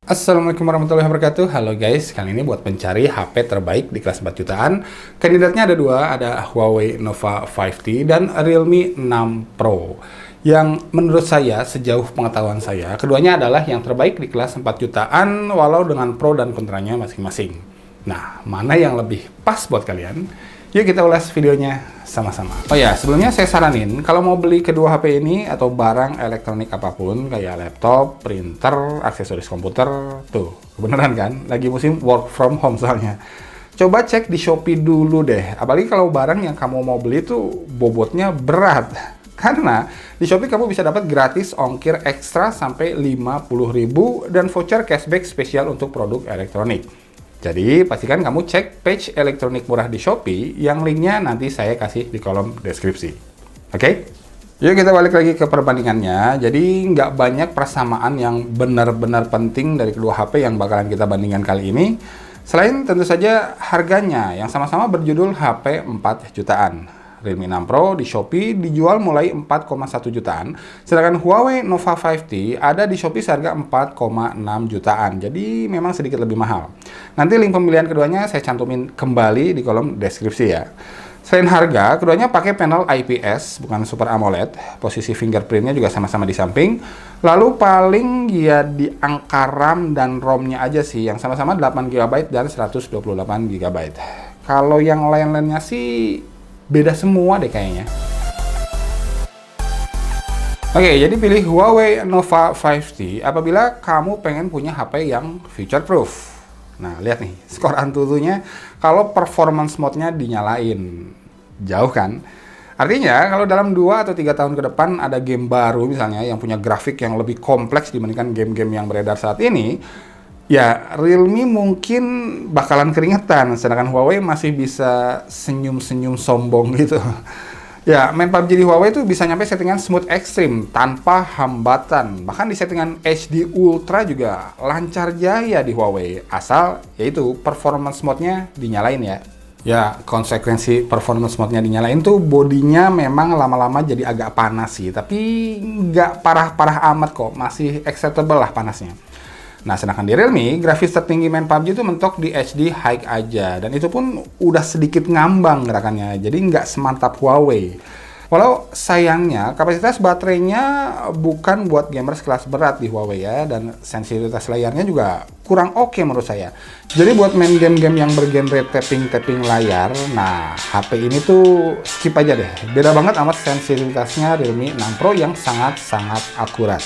Assalamualaikum warahmatullahi wabarakatuh. Halo guys, kali ini buat pencari HP terbaik di kelas 4 jutaan. Kandidatnya ada dua, ada Huawei Nova 5T dan Realme 6 Pro. Yang menurut saya, sejauh pengetahuan saya, keduanya adalah yang terbaik di kelas 4 jutaan walau dengan pro dan kontranya masing-masing. Nah, mana yang lebih pas buat kalian? Yuk kita ulas videonya sama-sama. Oh ya, sebelumnya saya saranin kalau mau beli kedua HP ini atau barang elektronik apapun kayak laptop, printer, aksesoris komputer, tuh kebenaran kan? Lagi musim work from home soalnya. Coba cek di Shopee dulu deh. Apalagi kalau barang yang kamu mau beli tuh bobotnya berat. Karena di Shopee kamu bisa dapat gratis ongkir ekstra sampai 50.000 dan voucher cashback spesial untuk produk elektronik. Jadi, pastikan kamu cek page elektronik murah di Shopee yang linknya nanti saya kasih di kolom deskripsi. Oke? Yuk kita balik lagi ke perbandingannya. Jadi, nggak banyak persamaan yang benar-benar penting dari kedua HP yang bakalan kita bandingkan kali ini. Selain tentu saja harganya yang sama-sama berjudul HP 4 jutaan. Realme 6 Pro di Shopee dijual mulai 4,1 jutaan, sedangkan Huawei Nova 5T ada di Shopee seharga 4,6 jutaan. Jadi memang sedikit lebih mahal. Nanti link pembelian keduanya saya cantumin kembali di kolom deskripsi ya. Selain harga, keduanya pakai panel IPS, bukan Super AMOLED. Posisi fingerprintnya juga sama-sama di samping. Lalu paling ya di angka RAM dan ROM-nya aja sih, yang sama-sama 8 GB dan 128 GB. Kalau yang lain-lainnya sih beda semua deh kayaknya. Oke, jadi pilih Huawei Nova 5T apabila kamu pengen punya HP yang future proof. Nah, lihat nih, skor Antutunya kalau performance mode-nya dinyalain. Jauh kan? Artinya, kalau dalam 2 atau 3 tahun ke depan ada game baru misalnya yang punya grafik yang lebih kompleks dibandingkan game-game yang beredar saat ini, ya, Realme mungkin bakalan keringetan, sedangkan Huawei masih bisa senyum-senyum sombong gitu. Ya, main PUBG di Huawei itu bisa nyampe settingan smooth extreme tanpa hambatan. Bahkan di settingan HD Ultra juga lancar jaya di Huawei, asal yaitu performance mode-nya dinyalain ya. Ya, konsekuensi performance mode-nya dinyalain tuh bodinya memang lama-lama jadi agak panas sih, tapi nggak parah-parah amat kok, masih acceptable lah panasnya. Nah, sedangkan di Realme, grafis tertinggi main PUBG itu mentok di HD High aja. Dan itu pun udah sedikit ngambang gerakannya, jadi nggak semantap Huawei. Walau sayangnya, kapasitas baterainya bukan buat gamers kelas berat di Huawei ya. Dan sensitivitas layarnya juga kurang oke menurut saya. Jadi buat main game-game yang bergenre tapping-tapping layar, nah HP ini tuh skip aja deh. Beda banget sama sensitivitasnya Realme 6 Pro yang sangat-sangat akurat.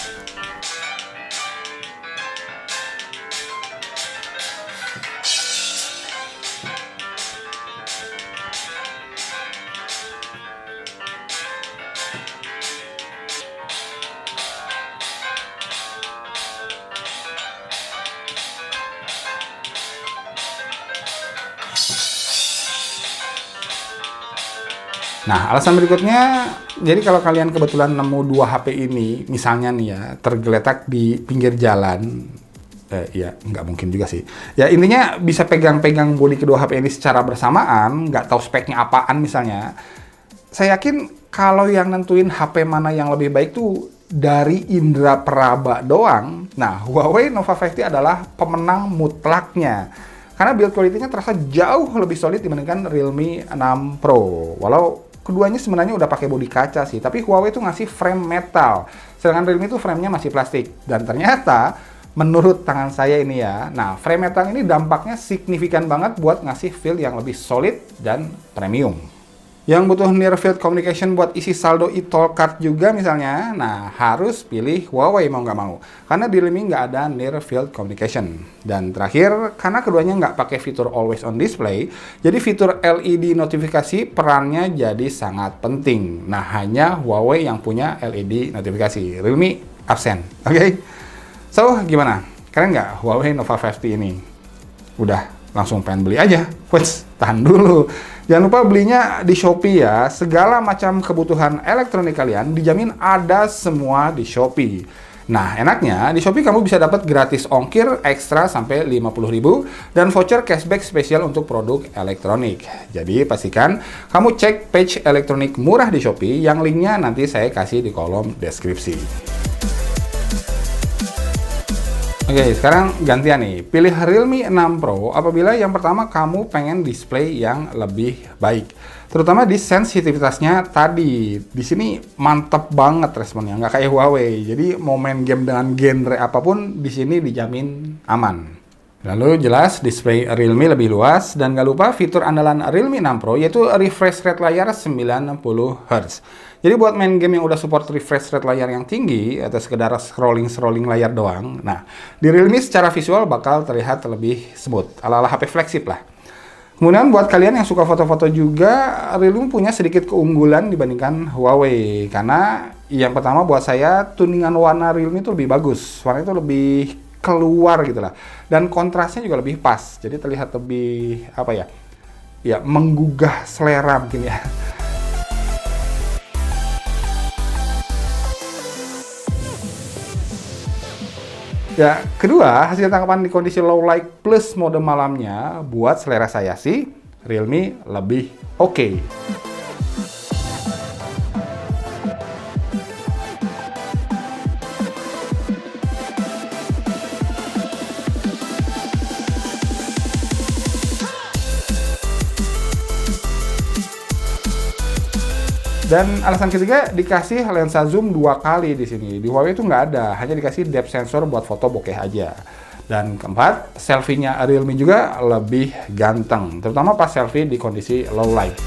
Nah, alasan berikutnya, jadi kalau kalian kebetulan nemu dua HP ini, misalnya nih ya, tergeletak di pinggir jalan, ya nggak mungkin juga sih. Ya intinya bisa pegang-pegang bodi kedua HP ini secara bersamaan, nggak tahu speknya apaan misalnya. Saya yakin kalau yang nentuin HP mana yang lebih baik tuh dari indera peraba doang. Nah, Huawei Nova 5T adalah pemenang mutlaknya. Karena build quality-nya terasa jauh lebih solid dibandingkan Realme 6 Pro. Walau keduanya sebenarnya udah pakai bodi kaca sih, tapi Huawei itu ngasih frame metal, sedangkan Realme itu framenya masih plastik. Dan ternyata, menurut tangan saya ini ya, nah frame metal ini dampaknya signifikan banget buat ngasih feel yang lebih solid dan premium. Yang butuh near field communication buat isi saldo e-tol card juga misalnya, nah harus pilih Huawei mau nggak mau. Karena di Realme nggak ada near field communication. Dan terakhir, karena keduanya nggak pakai fitur always on display, jadi fitur LED notifikasi perannya jadi sangat penting. Nah hanya Huawei yang punya LED notifikasi, Realme absen. Oke? So, gimana? Keren nggak Huawei Nova 5T ini? Udah langsung pengen beli aja. Wes, tahan dulu. Jangan lupa belinya di Shopee ya. Segala macam kebutuhan elektronik kalian dijamin ada semua di Shopee. Nah, enaknya di Shopee kamu bisa dapat gratis ongkir ekstra sampai 50.000 dan voucher cashback spesial untuk produk elektronik. Jadi pastikan kamu cek page elektronik murah di Shopee yang linknya nanti saya kasih di kolom deskripsi. Oke, sekarang gantian nih. Pilih Realme 6 Pro apabila yang pertama kamu pengen display yang lebih baik. Terutama di sensitivitasnya tadi. Di sini mantep banget responnya, nggak kayak Huawei. Jadi mau main game dengan genre apapun, di sini dijamin aman. Lalu jelas display Realme lebih luas dan gak lupa fitur andalan Realme 6 Pro yaitu refresh rate layar 90 Hz. Jadi buat main game yang udah support refresh rate layar yang tinggi atau sekedar scrolling layar doang, nah di Realme secara visual bakal terlihat lebih smooth, ala-ala HP flagship lah. Kemudian buat kalian yang suka foto-foto juga, Realme punya sedikit keunggulan dibandingkan Huawei. Karena yang pertama buat saya, tuningan warna Realme itu lebih bagus. Warna itu lebih keluar gitu lah. Dan kontrasnya juga lebih pas. Jadi terlihat lebih, apa ya, ya menggugah selera mungkin ya. Ya, kedua, hasil tangkapan di kondisi low light plus mode malamnya buat selera saya sih, Realme lebih oke. Dan alasan ketiga, dikasih lensa zoom 2 kali di sini. Di Huawei itu nggak ada, hanya dikasih depth sensor buat foto bokeh aja. Dan keempat, selfie-nya Realme juga lebih ganteng, terutama pas selfie di kondisi low light.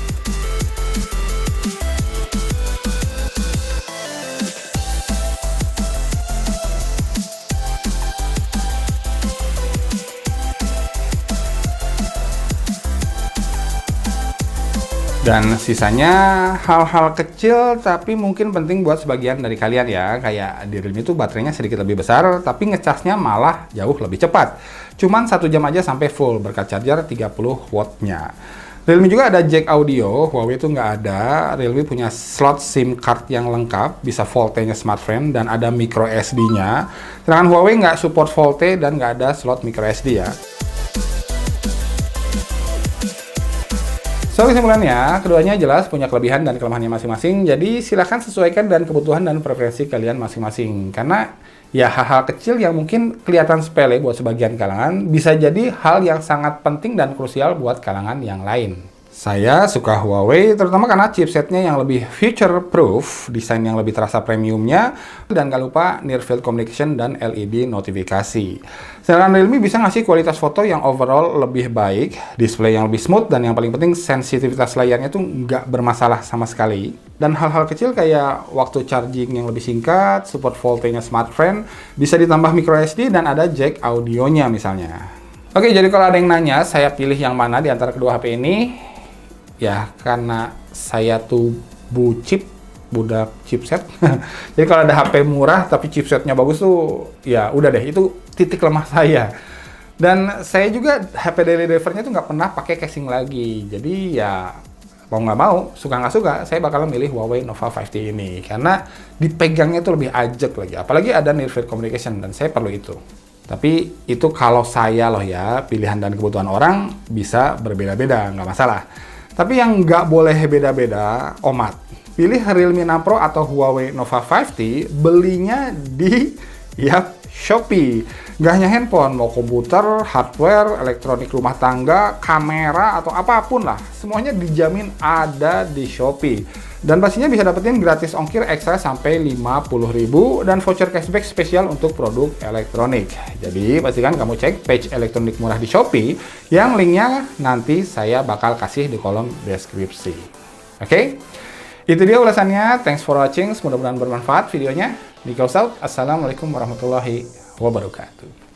Dan sisanya hal-hal kecil tapi mungkin penting buat sebagian dari kalian ya. Kayak di Realme itu baterainya sedikit lebih besar tapi ngecasnya malah jauh lebih cepat. Cuman 1 jam aja sampai full berkat charger 30 watt-nya. Realme juga ada jack audio, Huawei itu nggak ada. Realme punya slot SIM card yang lengkap, bisa VoLTE-nya smartphone dan ada micro SD-nya. Sedangkan Huawei nggak support VoLTE dan nggak ada slot micro SD ya. So, kesimpulannya, keduanya jelas punya kelebihan dan kelemahannya masing-masing, jadi silahkan sesuaikan dengan kebutuhan dan preferensi kalian masing-masing. Karena ya hal-hal kecil yang mungkin kelihatan sepele buat sebagian kalangan, bisa jadi hal yang sangat penting dan krusial buat kalangan yang lain. Saya suka Huawei, terutama karena chipsetnya yang lebih future-proof, desain yang lebih terasa premiumnya, dan gak lupa Near Field Communication dan LED notifikasi. Sedangkan Realme bisa ngasih kualitas foto yang overall lebih baik, display yang lebih smooth, dan yang paling penting sensitivitas layarnya tuh nggak bermasalah sama sekali. Dan hal-hal kecil kayak waktu charging yang lebih singkat, support VoLTE-nya smartphone, bisa ditambah microSD, dan ada jack audionya misalnya. Oke, jadi kalau ada yang nanya, saya pilih yang mana di antara kedua HP ini? Ya, karena saya tuh budak chipset. Jadi kalau ada HP murah tapi chipsetnya bagus tuh, ya udah deh, itu titik lemah saya. Dan saya juga HP daily drivernya tuh nggak pernah pakai casing lagi. Jadi ya mau nggak mau, suka nggak suka, saya bakal milih Huawei Nova 5T ini. Karena dipegangnya tuh lebih ajak lagi. Apalagi ada Near Field Communication dan saya perlu itu. Tapi itu kalau saya loh ya, pilihan dan kebutuhan orang bisa berbeda-beda, nggak masalah. Tapi yang nggak boleh beda-beda, omat. Pilih Realme 6 Pro atau Huawei Nova 5T, belinya di Shopee. Nggak hanya handphone, mau komputer, hardware, elektronik rumah tangga, kamera, atau apapun lah. Semuanya dijamin ada di Shopee. Dan pastinya bisa dapetin gratis ongkir ekstra sampai 50.000 dan voucher cashback spesial untuk produk elektronik. Jadi pastikan kamu cek page elektronik murah di Shopee yang linknya nanti saya bakal kasih di kolom deskripsi. Oke? Itu dia ulasannya. Thanks for watching. Mudah-mudahan bermanfaat videonya. Nico out. Assalamualaikum warahmatullahi wabarakatuh.